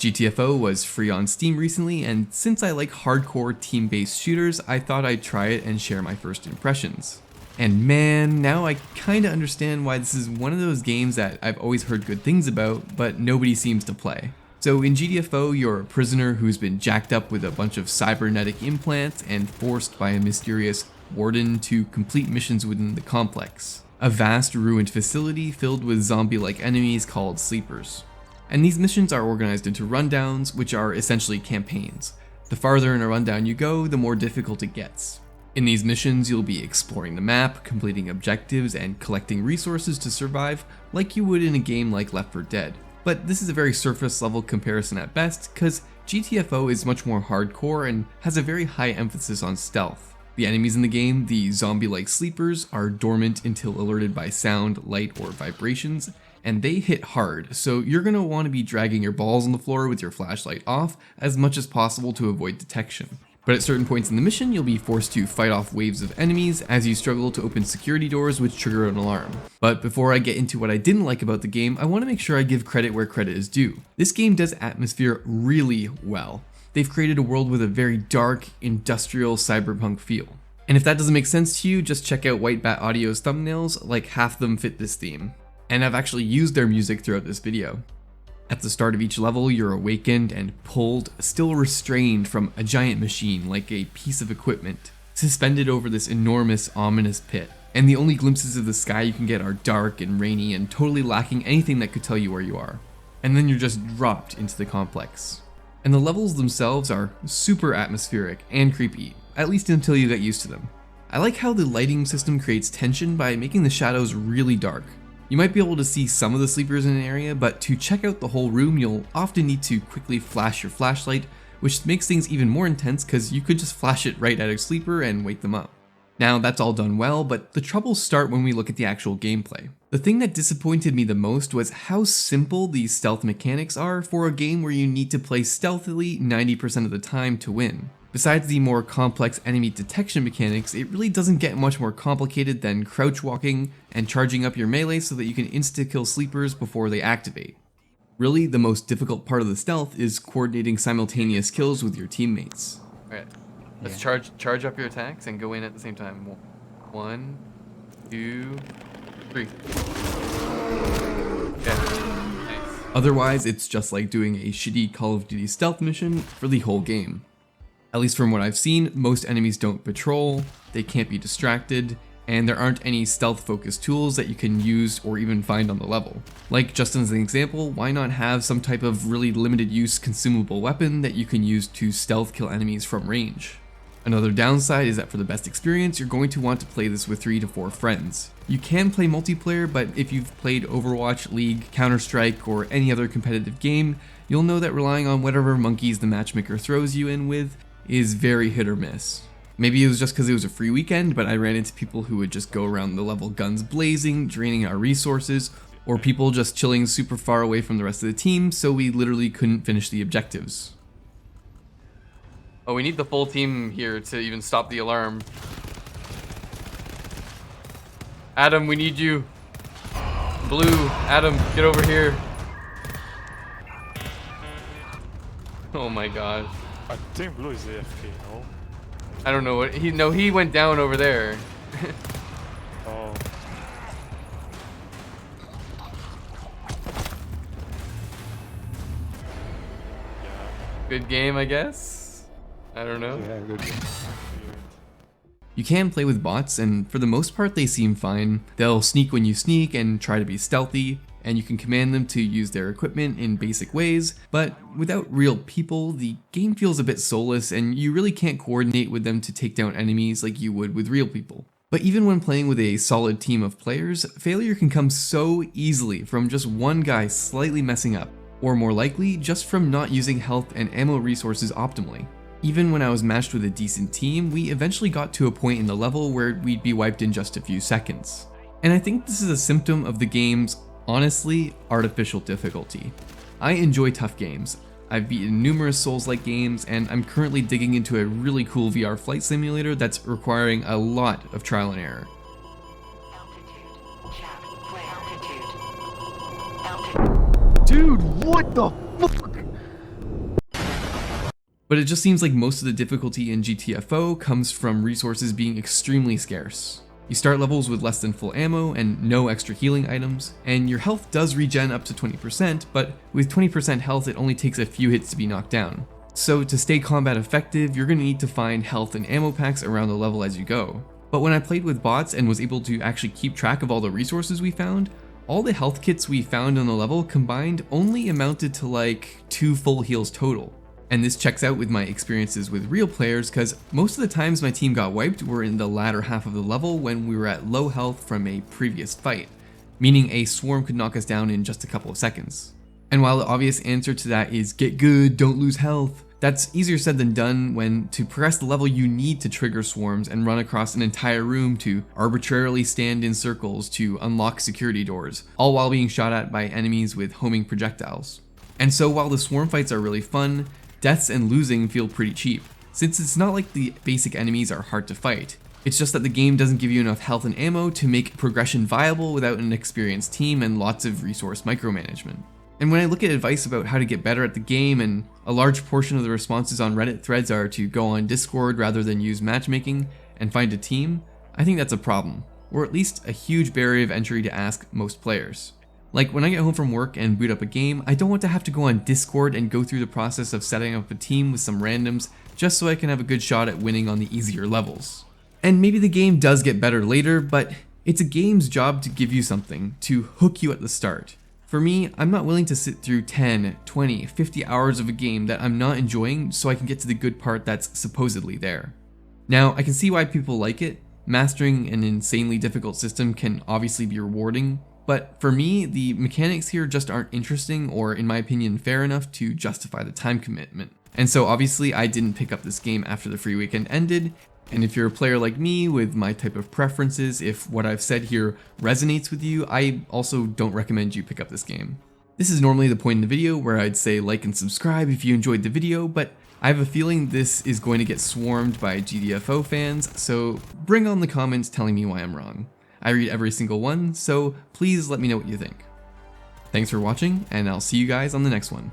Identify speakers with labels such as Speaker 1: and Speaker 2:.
Speaker 1: GTFO was free on Steam recently, and since I like hardcore team-based shooters, I thought I'd try it and share my first impressions. And man, now I kinda understand why this is one of those games that I've always heard good things about, but nobody seems to play. So in GTFO, you're a prisoner who's been jacked up with a bunch of cybernetic implants and forced by a mysterious warden to complete missions within the complex, a vast ruined facility filled with zombie-like enemies called sleepers. And these missions are organized into rundowns, which are essentially campaigns. The farther in a rundown you go, the more difficult it gets. In these missions, you'll be exploring the map, completing objectives, and collecting resources to survive like you would in a game like Left 4 Dead. But this is a very surface level comparison at best, because GTFO is much more hardcore and has a very high emphasis on stealth. The enemies in the game, the zombie-like sleepers, are dormant until alerted by sound, light, or vibrations, and they hit hard, so you're going to want to be dragging your balls on the floor with your flashlight off as much as possible to avoid detection. But at certain points in the mission, you'll be forced to fight off waves of enemies as you struggle to open security doors which trigger an alarm. But before I get into what I didn't like about the game, I want to make sure I give credit where credit is due. This game does atmosphere really well. They've created a world with a very dark, industrial, cyberpunk feel. And if that doesn't make sense to you, just check out White Bat Audio's thumbnails, like half them fit this theme. And I've actually used their music throughout this video. At the start of each level, you're awakened and pulled, still restrained from a giant machine like a piece of equipment, suspended over this enormous, ominous pit. And the only glimpses of the sky you can get are dark and rainy and totally lacking anything that could tell you where you are. And then you're just dropped into the complex. And the levels themselves are super atmospheric and creepy, at least until you get used to them. I like how the lighting system creates tension by making the shadows really dark. You might be able to see some of the sleepers in an area, but to check out the whole room, you'll often need to quickly flash your flashlight, which makes things even more intense because you could just flash it right at a sleeper and wake them up. Now that's all done well, but the troubles start when we look at the actual gameplay. The thing that disappointed me the most was how simple these stealth mechanics are for a game where you need to play stealthily 90% of the time to win. Besides the more complex enemy detection mechanics, it really doesn't get much more complicated than crouch walking and charging up your melee so that you can insta-kill sleepers before they activate. Really, the most difficult part of the stealth is coordinating simultaneous kills with your teammates. Alright, let's charge up your attacks and go in at the same time. 1, 2, 3. Okay, nice. Otherwise, it's just like doing a shitty Call of Duty stealth mission for the whole game. At least from what I've seen, most enemies don't patrol, they can't be distracted, and there aren't any stealth-focused tools that you can use or even find on the level. Like, just as an example, why not have some type of really limited use consumable weapon that you can use to stealth kill enemies from range? Another downside is that for the best experience, you're going to want to play this with 3 to 4 friends. You can play multiplayer, but if you've played Overwatch, League, Counter-Strike, or any other competitive game, you'll know that relying on whatever monkeys the matchmaker throws you in with is very hit or miss. Maybe it was just because it was a free weekend, but I ran into people who would just go around the level guns blazing, draining our resources, or people just chilling super far away from the rest of the team, so we literally couldn't finish the objectives. Oh, we need the full team here to even stop the alarm. Adam, we need you. Blue, Adam, get over here. Oh my gosh.
Speaker 2: I think Blue is AFK, no?
Speaker 1: I don't know what he went down over there.
Speaker 2: Oh. Yeah.
Speaker 1: Good game, I guess? I don't know.
Speaker 2: Yeah, good game.
Speaker 1: You can play with bots, and for the most part they seem fine. They'll sneak when you sneak and try to be stealthy, and you can command them to use their equipment in basic ways, but without real people, the game feels a bit soulless and you really can't coordinate with them to take down enemies like you would with real people. But even when playing with a solid team of players, failure can come so easily from just one guy slightly messing up, or more likely, just from not using health and ammo resources optimally. Even when I was matched with a decent team, we eventually got to a point in the level where we'd be wiped in just a few seconds. And I think this is a symptom of the game's, honestly, artificial difficulty. I enjoy tough games. I've beaten numerous Souls-like games, and I'm currently digging into a really cool VR flight simulator that's requiring a lot of trial and error.
Speaker 3: Dude, what the fuck?
Speaker 1: But it just seems like most of the difficulty in GTFO comes from resources being extremely scarce. You start levels with less than full ammo and no extra healing items, and your health does regen up to 20%, but with 20% health it only takes a few hits to be knocked down. So to stay combat effective, you're going to need to find health and ammo packs around the level as you go. But when I played with bots and was able to actually keep track of all the resources we found, all the health kits we found on the level combined only amounted to like 2 full heals total. And this checks out with my experiences with real players, because most of the times my team got wiped were in the latter half of the level when we were at low health from a previous fight, meaning a swarm could knock us down in just a couple of seconds. And while the obvious answer to that is get good, don't lose health, that's easier said than done when to progress the level you need to trigger swarms and run across an entire room to arbitrarily stand in circles to unlock security doors, all while being shot at by enemies with homing projectiles. And so while the swarm fights are really fun, deaths and losing feel pretty cheap, since it's not like the basic enemies are hard to fight. It's just that the game doesn't give you enough health and ammo to make progression viable without an experienced team and lots of resource micromanagement. And when I look at advice about how to get better at the game, and a large portion of the responses on Reddit threads are to go on Discord rather than use matchmaking and find a team, I think that's a problem, or at least a huge barrier of entry to ask most players. Like when I get home from work and boot up a game, I don't want to have to go on Discord and go through the process of setting up a team with some randoms just so I can have a good shot at winning on the easier levels. And maybe the game does get better later, but it's a game's job to give you something, to hook you at the start. For me, I'm not willing to sit through 10, 20, 50 hours of a game that I'm not enjoying so I can get to the good part that's supposedly there. Now, I can see why people like it. Mastering an insanely difficult system can obviously be rewarding, but for me, the mechanics here just aren't interesting or, in my opinion, fair enough to justify the time commitment. And so obviously I didn't pick up this game after the free weekend ended, and if you're a player like me with my type of preferences, if what I've said here resonates with you, I also don't recommend you pick up this game. This is normally the point in the video where I'd say like and subscribe if you enjoyed the video, but I have a feeling this is going to get swarmed by GTFO fans, so bring on the comments telling me why I'm wrong. I read every single one, so please let me know what you think. Thanks for watching, and I'll see you guys on the next one.